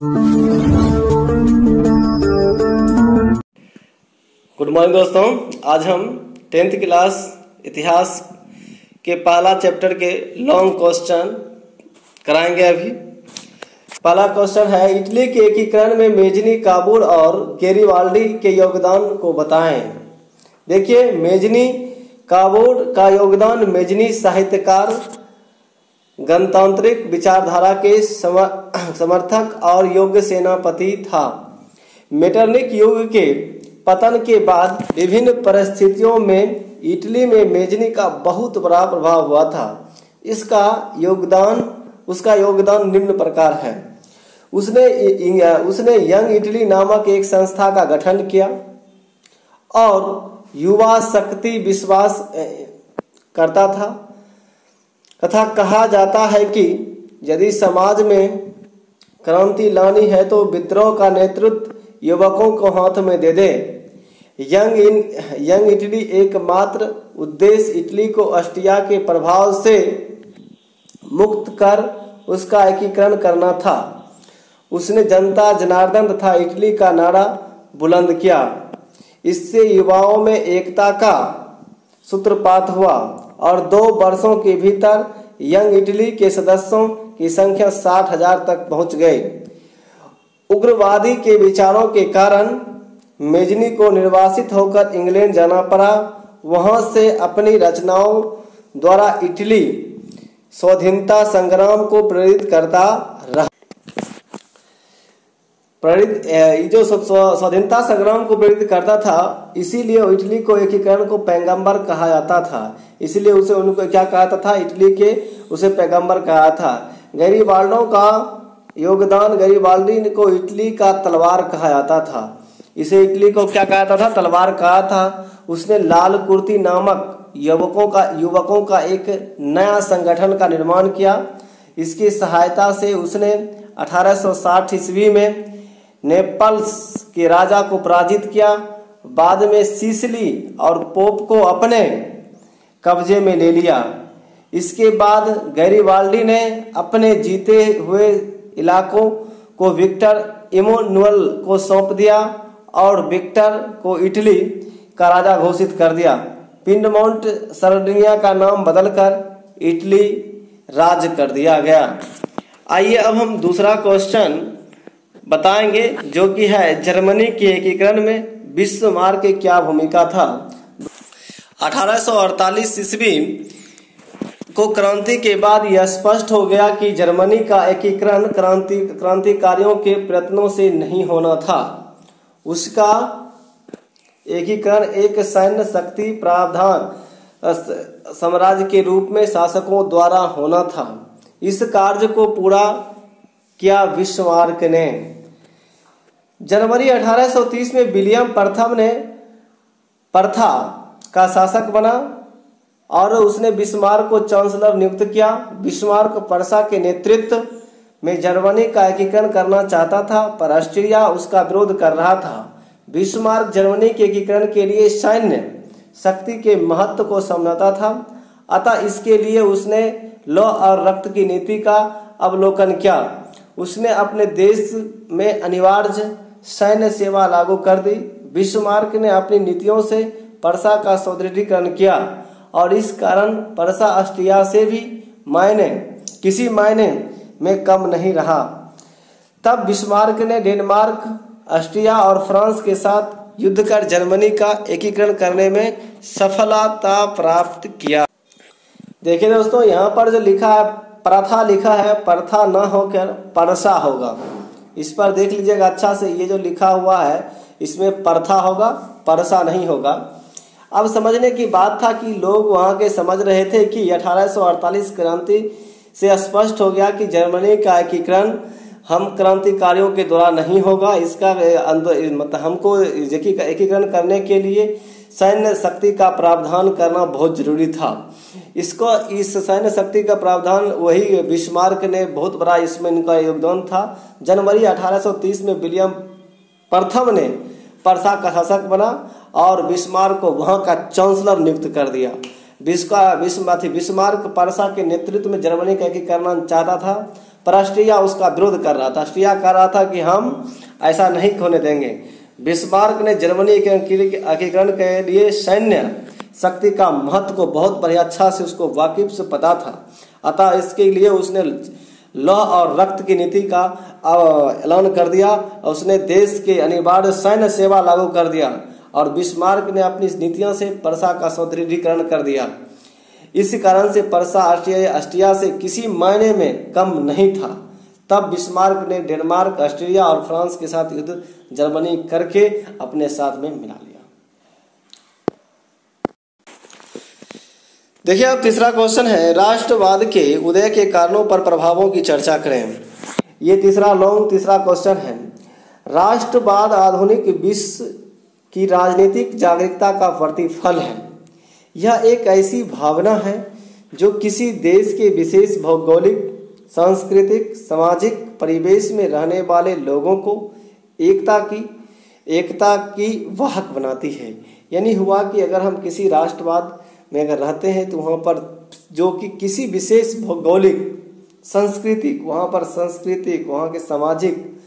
Good morning दोस्तों, आज हम 10th क्लास इतिहास के पहला चैप्टर के लॉन्ग क्वेश्चन कराएंगे। अभी पहला क्वेश्चन है, इटली के एकीकरण में मेजनी, काबुल और गैरिबाल्डी के योगदान को बताएं। देखिए, मेजनी काबुल का योगदान। मेजनी साहित्यकार, गणतांत्रिक विचारधारा के समर्थक और योग्य सेनापति था। मेटरनिक युग के पतन के बाद विभिन्न परिस्थितियों में इटली में मेजनी का बहुत बड़ा प्रभाव हुआ था। उसका योगदान निम्न प्रकार है। उसने यंग इटली नामक एक संस्था का गठन किया और युवा शक्ति विश्वास करता था तथा कहा जाता है कि यदि समाज में क्रांति लानी है तो विद्रोह का नेतृत्व युवकों को हाथ में दे दे। यंग इटली एकमात्र उद्देश्य इटली को ऑस्ट्रिया के प्रभाव से मुक्त कर उसका एकीकरण करना था। उसने जनता जनार्दन तथा इटली का नारा बुलंद किया। इससे युवाओं में एकता का सूत्रपात हुआ और 2 वर्षों के भीतर यंग इटली के सदस्यों की संख्या 60,000 तक पहुंच गई। उग्रवादी के विचारों के कारण मेजनी को निर्वासित होकर इंग्लैंड जाना पड़ा। वहां से अपनी रचनाओं द्वारा इटली स्वाधीनता संग्राम को प्रेरित करता रहा। स्वाधीनता संग्राम को प्रेरित करता था, इसीलिए इटली को एकीकरण को पैगंबर कहा जाता था। इसीलिए उनको क्या कहा था? इटली के उसे पैगंबर कहा था। गैरिबाल्डो का योगदान। गैरिबाल्डी को इटली का तलवार कहा जाता था। इसे इटली को क्या कहा था? तलवार कहा था। उसने लाल कुर्ती नामक युवकों का एक नया संगठन का निर्माण किया। इसकी सहायता से उसने 1860 ईस्वी में नेपल्स के राजा को पराजित किया। बाद में सिसिली और पोप को अपने कब्जे में ले लिया। इसके बाद गैरिबाल्डी ने अपने जीते हुए इलाकों को विक्टर इमैनुअल को सौंप दिया और विक्टर को इटली का राजा घोषित कर दिया। पिंडमोंट सरडिनिया का नाम बदलकर इटली राज्य कर दिया गया। आइए अब हम दूसरा क्वेश्चन बताएंगे, जो कि है जर्मनी के एकीकरण में बिस्मार्क की क्या भूमिका था। 1848 ईस्वी को क्रांति के बाद यह स्पष्ट हो गया कि जर्मनी का एकीकरण क्रांतिकारियों के प्रयत्नों से नहीं होना था। उसका एकीकरण एक सैन्य शक्ति प्रावधान साम्राज्य के रूप में शासकों द्वारा होना था। इस कार्य को पूरा किया बिस्मार्क ने। जनवरी 1830 में विलियम प्रथम ने प्रथा का शासक बना और उसने बिस्मार्क को चांसलर नियुक्त किया। बिस्मार्क पर्सा के नेतृत्व में जर्मनी का एकीकरण करना चाहता था, पर ऑस्ट्रिया उसका विरोध कर रहा था। बिस्मार्क जर्मनी के एकीकरण के लिए सैन्य शक्ति के महत्व को समझता था, अतः इसके लिए उसने लौ और रक्त की नीति का अवलोकन किया। उसने अपने देश में अनिवार्य सैन्य सेवा लागू कर दी। बिस्मार्क ने अपनी नीतियों से पर्सा का सुदृढ़ीकरण किया और इस कारण पर्सा ऑस्ट्रिया से भी किसी मायने में कम नहीं रहा। तब बिस्मार्क ने डेनमार्क, ऑस्ट्रिया और फ्रांस के साथ युद्ध कर जर्मनी का एकीकरण करने में सफलता प्राप्त किया। देखिए दोस्तों, यहाँ पर जो लिखा है प्रथा लिखा है, प्रथा न होकर परसा होगा। इस पर देख लीजिएगा अच्छा से, ये जो लिखा हुआ है इसमें प्रथा होगा, परसा नहीं होगा। अब समझने की बात था कि लोग वहाँ के समझ रहे थे कि 1848 क्रांति से स्पष्ट हो गया कि जर्मनी का एकीकरण हम क्रांतिकारियों के द्वारा नहीं होगा। इसका मतलब हमको एकीकरण करने के लिए सैन्य शक्ति का प्रावधान करना बहुत जरूरी था। इस सैन्य शक्ति का प्रावधान वही बिस्मार्क ने बहुत बड़ा इसमें इनका योगदान था। जनवरी 1830 में विलियम प्रथम ने पर्सा का शासक बना और बिस्मार्क को वहां का चांसलर नियुक्त कर दिया। बिस्मार्क पर्सा के नेतृत्व में जर्मनी का एकीकरण चाहता था, पर ऑस्ट्रिया उसका विरोध कर रहा था। ऑस्ट्रिया कह रहा था कि हम ऐसा नहीं होने देंगे। बिस्मार्क ने जर्मनी के एकीकरण के लिए सैन्य शक्ति का महत्व को बहुत बढ़िया अच्छा से उसको वाकिफ से पता था, अतः इसके लिए उसने लौह और रक्त की नीति का ऐलान कर दिया और उसने देश के अनिवार्य सैन्य सेवा लागू कर दिया और बिस्मार्क ने अपनी नीतियों से पर्सा का सुदृढ़ीकरण कर दिया। इस कारण से पर्सा ऑस्ट्रिया से किसी मायने में कम नहीं था। तब बिस्मार्क ने डेनमार्क, ऑस्ट्रिया और फ्रांस के साथ युद्ध जर्मनी करके अपने साथ में मिला लिया। देखिए अब तीसरा क्वेश्चन है, राष्ट्रवाद के उदय के कारणों पर प्रभावों की चर्चा करें। ये तीसरा क्वेश्चन है। राष्ट्रवाद आधुनिक विश्व की राजनीतिक जागरूकता का प्रतिफल है। यह एक ऐसी भावना है जो किसी देश के विशेष भौगोलिक, सांस्कृतिक, सामाजिक परिवेश में रहने वाले लोगों को एकता की वाहक बनाती है। यानी हुआ कि अगर हम किसी राष्ट्रवाद में अगर रहते हैं तो वहाँ पर जो कि किसी विशेष भौगोलिक, सांस्कृतिक, वहाँ के सामाजिक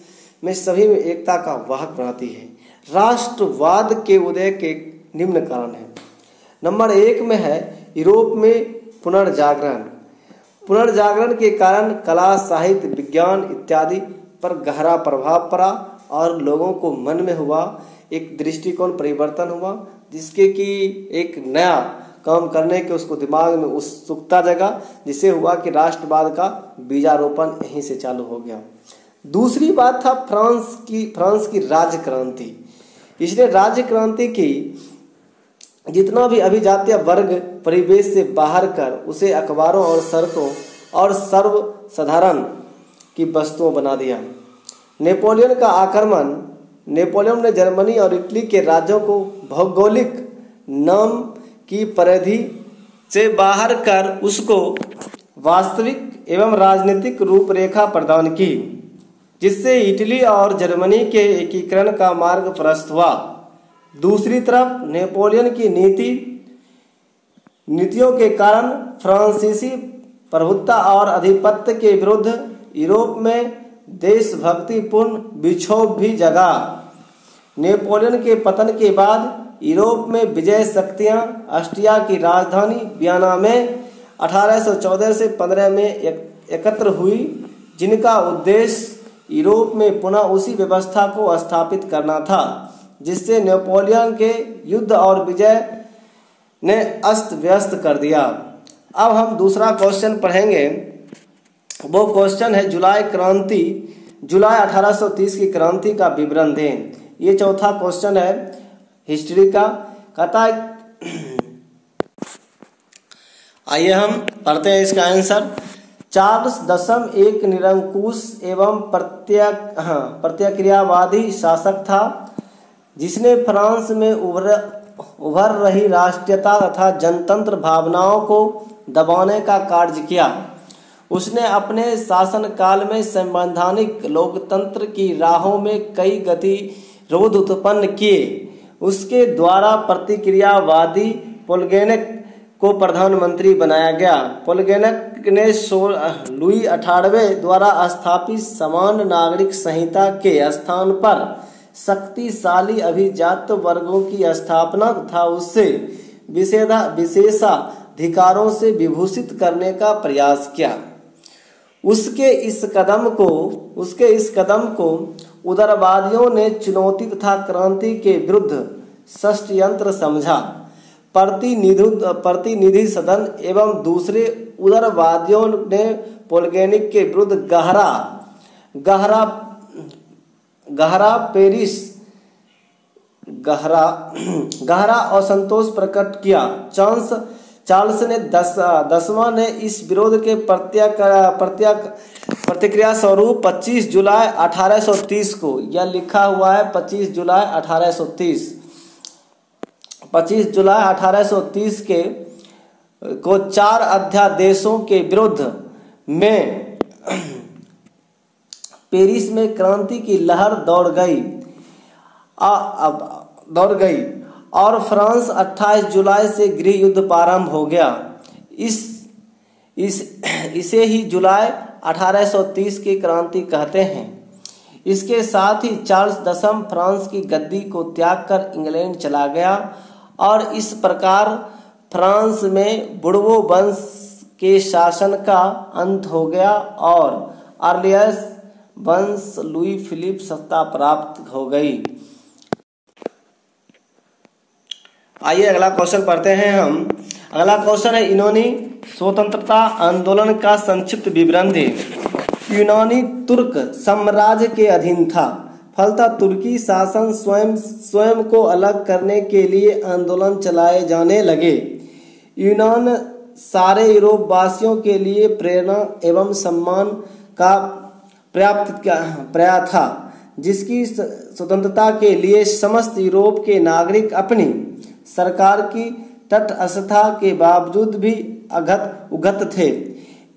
में सभी में एकता का वाहक बनाती है। राष्ट्रवाद के उदय के निम्न कारण हैं। नंबर 1 में है यूरोप में पुनर्जागरण के कारण कला, साहित्य, विज्ञान इत्यादि पर गहरा प्रभाव पड़ा और लोगों को मन में हुआ एक दृष्टिकोण परिवर्तन हुआ, जिसके कि एक नया काम करने के उसको दिमाग में उत्सुकता जगा, जिससे हुआ कि राष्ट्रवाद का बीजारोपण यहीं से चालू हो गया। दूसरी बात था फ्रांस की राज्य क्रांति। इसने राज्य क्रांति की जितना भी अभिजातीय वर्ग परिवेश से बाहर कर उसे अखबारों और सड़कों और सर्वसाधारण की वस्तुओं बना दिया। नेपोलियन का आक्रमण, नेपोलियन ने जर्मनी और इटली के राज्यों को भौगोलिक नाम की परिधि से बाहर कर उसको वास्तविक एवं राजनीतिक रूपरेखा प्रदान की, जिससे इटली और जर्मनी के एकीकरण का मार्ग प्रशस्त हुआ। दूसरी तरफ नेपोलियन की नीतियों के कारण फ्रांसीसी प्रभुत्व और आधिपत्य के विरुद्ध यूरोप में देशभक्तिपूर्ण विक्षोभ भी जगा। नेपोलियन के पतन के बाद यूरोप में विजय शक्तियां ऑस्ट्रिया की राजधानी वियना में 1814 से 15 में एकत्र हुई, जिनका उद्देश्य यूरोप में पुनः उसी व्यवस्था को स्थापित करना था जिससे नेपोलियन के युद्ध और विजय ने अस्त व्यस्त कर दिया। अब हम दूसरा क्वेश्चन पढ़ेंगे। वो क्वेश्चन है जुलाई 1830 की क्रांति का विवरण दें। ये चौथा क्वेश्चन है हिस्ट्री का। कहता है, आइए हम पढ़ते हैं इसका आंसर। चार्ल्स दशम एक निरंकुश एवं प्रतिक्रियावादी शासक था, जिसने फ्रांस में उभर रही राष्ट्रीयता तथा जनतंत्र भावनाओं को दबाने का कार्य किया। उसने अपने शासनकाल में संवैधानिक लोकतंत्र की राहों में कई गतिरोध उत्पन्न किए। उसके द्वारा प्रतिक्रियावादी पोलगेनेक को प्रधानमंत्री बनाया गया। पोलगेनेक ने लुई 18वें द्वारा स्थापित समान नागरिक संहिता के स्थान पर शक्तिशाली अभिजात वर्गों की स्थापना तथा उससे विशेषाधिकारों से विभूषित करने का प्रयास किया। उसके इस कदम को उदारवादियों ने चुनौती तथा क्रांति के विरुद्ध षड्यंत्र समझा। प्रतिनिधि सदन एवं दूसरे उदारवादियों ने पोलगेनिक के विरुद्ध गहरा असंतोष प्रकट किया। चार्ल्स ने दसवां ने इस विरोध के प्रतिक्रिया स्वरूप 25 जुलाई 1830 को, यह लिखा हुआ है 25 जुलाई 1830 को 4 अध्यादेशों के विरुद्ध में पेरिस में क्रांति की लहर दौड़ गई और फ्रांस 28 जुलाई से गृह युद्ध प्रारंभ हो गया। इसे ही जुलाई 1830 की क्रांति कहते हैं। इसके साथ ही चार्ल्स दसम फ्रांस की गद्दी को त्याग कर इंग्लैंड चला गया और इस प्रकार फ्रांस में बुर्बो वंश के शासन का अंत हो गया और ऑर्लियस वंश लुई फिलिप सत्ता प्राप्त हो गई। आइए अगला क्वेश्चन पढ़ते हैं हम। अगला क्वेश्चन है, यूनानी स्वतंत्रता आंदोलन का संक्षिप्त विवरण दें। यूनानी तुर्क साम्राज्य के अधीन था, फलतः तुर्की शासन स्वयं को अलग करने के लिए आंदोलन चलाए जाने लगे। यूनान सारे यूरोप वासियों के लिए प्रेरणा एवं सम्मान का पर्याय था, जिसकी स्वतंत्रता के लिए समस्त यूरोप के नागरिक अपनी सरकार की तटस्थता के बावजूद भी उगत थे।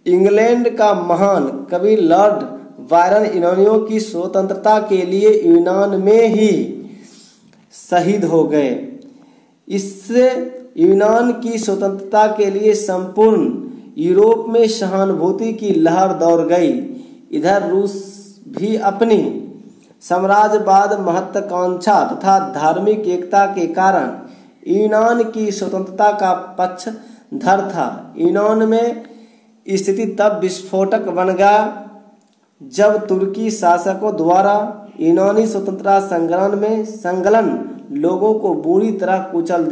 इंग्लैंड का महान कवि लॉर्ड बायरन यूनानियों की स्वतंत्रता के लिए यूनान में ही शहीद हो गए। इससे यूनान की स्वतंत्रता के लिए संपूर्ण यूरोप में सहानुभूति की लहर दौड़ गई। इधर रूस भी अपनी साम्राज्यवाद महत्वाकांक्षा तथा धार्मिक एकता के कारण यूनान की स्वतंत्रता का पक्षधर था। यूनान में स्थिति तब विस्फोटक बन गया जब तुर्की शासकों द्वारा यूनानी स्वतंत्रता संकलन लोगों को बुरी तरह कुचल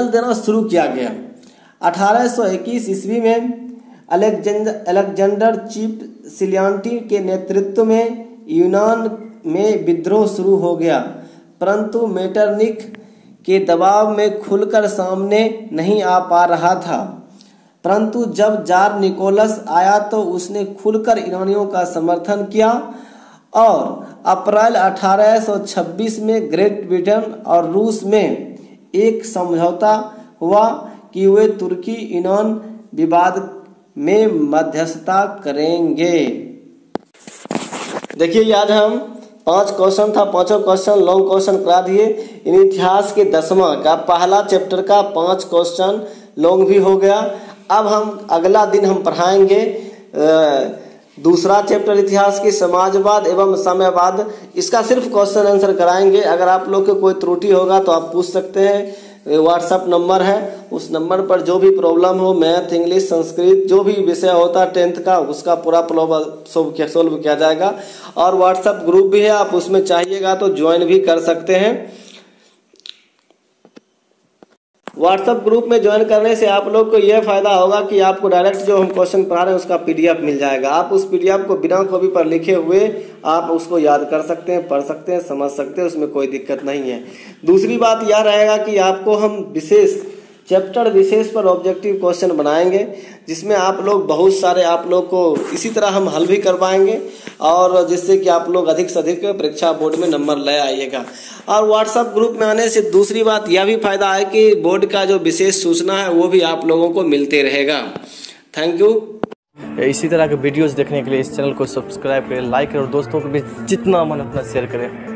देना शुरू किया गया। 1821 ईस्वी में अलेक्जेंडर चीफ सिलियान्टी के नेतृत्व में यूनान में विद्रोह शुरू हो गया, परंतु मेटरनिख के दबाव में खुलकर सामने नहीं आ पा रहा था। परंतु जब जार निकोलस आया तो उसने खुलकर यूनानियों का समर्थन किया और अप्रैल 1826 में ग्रेट ब्रिटेन और रूस में एक समझौता हुआ कि वे तुर्की यूनान विवाद में मध्यस्थता करेंगे। देखिए आज हम 5 क्वेश्चन था, 5 क्वेश्चन लॉन्ग क्वेश्चन करा दिए। इन इतिहास के 10वां का पहला चैप्टर का 5 क्वेश्चन लॉन्ग भी हो गया। अब हम अगला दिन हम पढ़ाएंगे दूसरा चैप्टर इतिहास की समाजवाद एवं साम्यवाद। इसका सिर्फ क्वेश्चन आंसर कराएंगे। अगर आप लोग को कोई त्रुटि होगा तो आप पूछ सकते हैं, व्हाट्सएप नंबर है, उस नंबर पर जो भी प्रॉब्लम हो, मैथ इंग्लिश संस्कृत जो भी विषय होता है 10th का, उसका पूरा सोल्व किया जाएगा। और व्हाट्सएप ग्रुप भी है, आप उसमें चाहिएगा तो ज्वाइन भी कर सकते हैं। व्हाट्सएप ग्रुप में ज्वाइन करने से आप लोग को यह फायदा होगा कि आपको डायरेक्ट जो हम क्वेश्चन पढ़ा रहे हैं उसका पीडीएफ मिल जाएगा। आप उस पीडीएफ को बिना कॉपी पर लिखे हुए आप उसको याद कर सकते हैं, पढ़ सकते हैं, समझ सकते हैं, उसमें कोई दिक्कत नहीं है। दूसरी बात यह रहेगा कि आपको हम विशेष चैप्टर विशेष पर ऑब्जेक्टिव क्वेश्चन बनाएंगे, जिसमें आप लोग बहुत सारे आप लोग को इसी तरह हम हल भी करवाएंगे और जिससे कि आप लोग अधिक से अधिक परीक्षा बोर्ड में नंबर ले आइएगा। और व्हाट्सएप ग्रुप में आने से दूसरी बात यह भी फायदा है कि बोर्ड का जो विशेष सूचना है वो भी आप लोगों को मिलते रहेगा। Thank you. इसी तरह के वीडियोस देखने के लिए इस चैनल को सब्सक्राइब करें, लाइक करें और दोस्तों को भी जितना मन अपना शेयर करें।